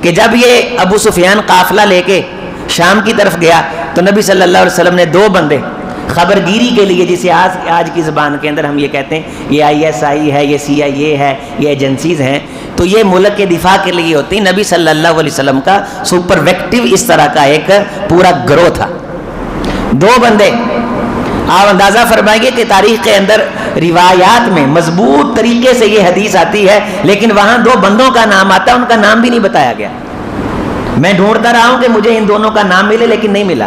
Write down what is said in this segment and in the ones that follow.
کہ جب یہ ابو سفیان قافلہ لے کے شام کی طرف گیا تو نبی صلی اللہ علیہ وسلم نے 2 بندے خبر گیری کے لیے، جسے آج کی زبان کے اندر ہم یہ کہتے ہیں یہ ISI ہے، یہ CIA ہے، یہ ایجنسیز ہیں، تو یہ ملک کے دفاع کے لیے ہوتی. نبی صلی اللہ علیہ وسلم کا سپرویکٹو اس طرح کا ایک پورا گروہ تھا. 2 بندے. آپ اندازہ فرمائیے کہ تاریخ کے اندر روایات میں مضبوط طریقے سے یہ حدیث آتی ہے، لیکن وہاں 2 بندوں کا نام آتا ہے، ان کا نام بھی نہیں بتایا گیا. میں ڈھونڈتا رہا ہوں کہ مجھے ان دونوں کا نام ملے، لیکن نہیں ملا.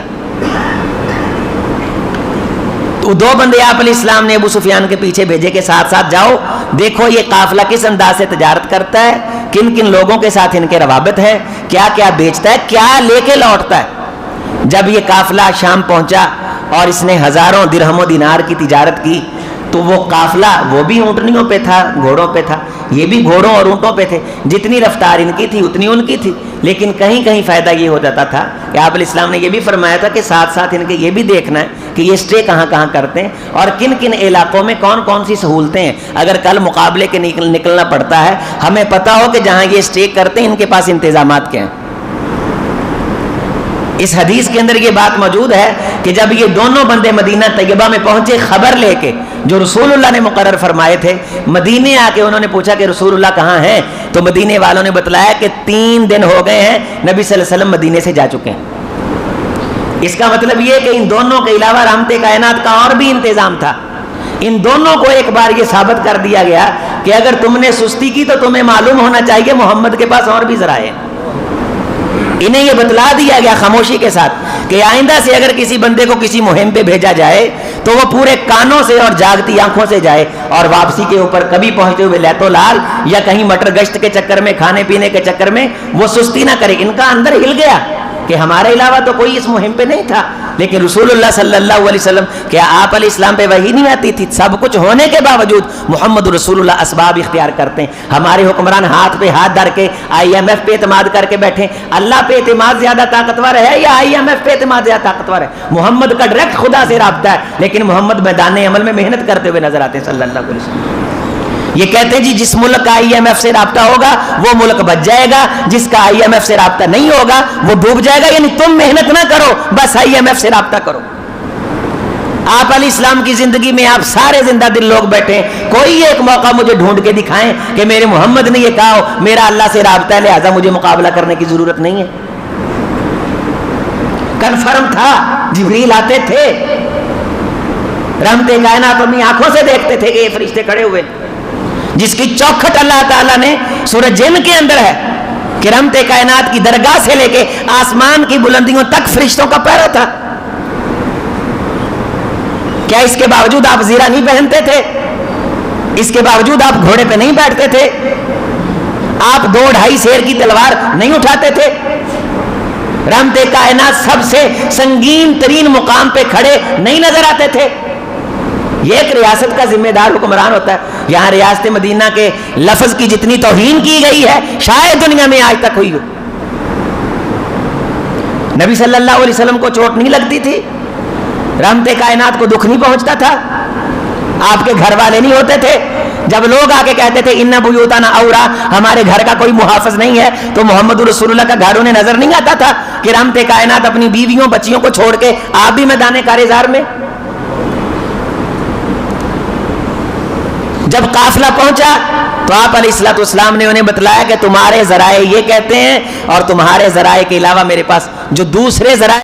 تو 2 بندے آپ علیہ السلام نے ابو سفیان کے پیچھے بھیجے کہ ساتھ ساتھ جاؤ، دیکھو یہ قافلہ کس انداز سے تجارت کرتا ہے، کن کن لوگوں کے ساتھ ان کے روابط ہے، کیا کیا بیچتا ہے، کیا لے کے لوٹتا ہے. جب یہ قافلہ شام پہنچا اور اس نے ہزاروں درہم و دینار کی تجارت کی، تو وہ قافلہ وہ بھی اونٹنیوں پہ تھا، گھوڑوں پہ تھا، یہ بھی گھوڑوں اور اونٹوں پہ تھے. جتنی رفتار ان کی تھی اتنی ان کی تھی، لیکن کہیں کہیں فائدہ یہ ہو جاتا تھا کہ آپ علیہ السلام نے یہ بھی فرمایا تھا کہ ساتھ ساتھ ان کے یہ بھی دیکھنا ہے کہ یہ اسٹے کہاں کہاں کرتے ہیں اور کن کن علاقوں میں کون کون سی سہولتیں ہیں. اگر کل مقابلے کے نکلنا پڑتا ہے، ہمیں پتہ ہو کہ جہاں یہ اسٹے کرتے ہیں ان کے پاس انتظامات کیا ہیں. اس حدیث کے اندر یہ بات موجود ہے کہ جب یہ دونوں بندے مدینہ طیبہ میں پہنچے خبر لے کے جو رسول اللہ نے مقرر فرمائے تھے، مدینے آ کے انہوں نے پوچھا کہ رسول اللہ کہاں ہیں، تو مدینے والوں نے بتلایا کہ 3 دن ہو گئے ہیں نبی صلی اللہ علیہ وسلم مدینے سے جا چکے ہیں. اس کا مطلب یہ کہ ان دونوں کے علاوہ رحمت کائنات کا اور بھی انتظام تھا. ان دونوں کو ایک بار یہ ثابت کر دیا گیا کہ اگر تم نے سستی کی تو تمہیں معلوم ہونا چاہیے محمد کے پاس اور بھی ذرائع. انہیں یہ بتلا دیا گیا خاموشی کے ساتھ کہ آئندہ سے اگر کسی بندے کو کسی مہم پہ بھیجا جائے تو وہ پورے کانوں سے اور جاگتی آنکھوں سے جائے، اور واپسی کے اوپر کبھی پہنچتے ہوئے لیتو لال یا کہیں مٹر گشت کے چکر میں، کھانے پینے کے چکر میں وہ سستی نہ کرے. ان کا اندر ہل گیا کہ ہمارے علاوہ تو کوئی اس مہم پہ نہیں تھا. لیکن رسول اللہ صلی اللہ علیہ وسلم، کیا آپ علیہ السلام پہ وحی نہیں آتی تھی؟ سب کچھ ہونے کے باوجود محمد رسول اللہ اسباب اختیار کرتے ہیں. ہمارے حکمران ہاتھ پہ ہاتھ دھر کے IMF پہ اعتماد کر کے بیٹھے. اللہ پہ اعتماد زیادہ طاقتور ہے یا IMF پہ اعتماد زیادہ طاقتور ہے؟ محمد کا ڈائریکٹ خدا سے رابطہ ہے، لیکن محمد میدان عمل میں محنت کرتے ہوئے نظر آتے ہیں صلی اللہ علیہ وسلم. یہ کہتے ہیں جی جس ملک کا IMF سے رابطہ ہوگا وہ ملک بچ جائے گا، جس کا IMF سے رابطہ نہیں ہوگا وہ ڈوب جائے گا. یعنی تم محنت نہ کرو، بس IMF سے رابطہ کرو. آپ علیہ السلام کی زندگی میں آپ سارے زندہ دل لوگ بیٹھے، کوئی ایک موقع مجھے ڈھونڈ کے دکھائیں کہ میرے محمد نے یہ کہا ہو میرا اللہ سے رابطہ ہے لہذا مجھے مقابلہ کرنے کی ضرورت نہیں ہے. کنفرم تھا، جبریل آتے تھے، رحمت کائنات اپنی آنکھوں سے دیکھتے تھے کہ یہ فرشتے کھڑے ہوئے، جس کی چوکھٹ اللہ تعالیٰ نے سورہ جن کے اندر ہے کہ رحمت کائنات کی درگاہ سے لے کے آسمان کی بلندیوں تک فرشتوں کا پہرا تھا. کیا اس کے باوجود آپ زیرہ نہیں پہنتے تھے؟ اس کے باوجود آپ گھوڑے پہ نہیں بیٹھتے تھے؟ آپ 2-2.5 سیر کی تلوار نہیں اٹھاتے تھے؟ رحمت کائنات سب سے سنگین ترین مقام پہ کھڑے نہیں نظر آتے تھے؟ یہ ایک ریاست کا ذمہ دار حکمران ہوتا ہے. یہاں ریاست مدینہ کے لفظ کی جتنی توہین کی گئی ہے شاید دنیا میں آج تک ہوئی ہو. نبی صلی اللہ علیہ وسلم کو چوٹ نہیں لگتی تھی؟ رحمت کائنات کو دکھ نہیں پہنچتا تھا؟ آپ کے گھر والے نہیں ہوتے تھے؟ جب لوگ آ کے کہتے تھے ان بیوتنا اورا، ہمارے گھر کا کوئی محافظ نہیں ہے، تو محمد رسول اللہ کا گھر انہیں نظر نہیں آتا تھا کہ رحمت کائنات اپنی بیویوں بچیوں کو چھوڑ کے آپ بھی میدان کارزار میں؟ جب قافلہ پہنچا تو آپ علیہ الصلوۃ والسلام نے انہیں بتلایا کہ تمہارے ذرائع یہ کہتے ہیں اور تمہارے ذرائع کے علاوہ میرے پاس جو دوسرے ذرائع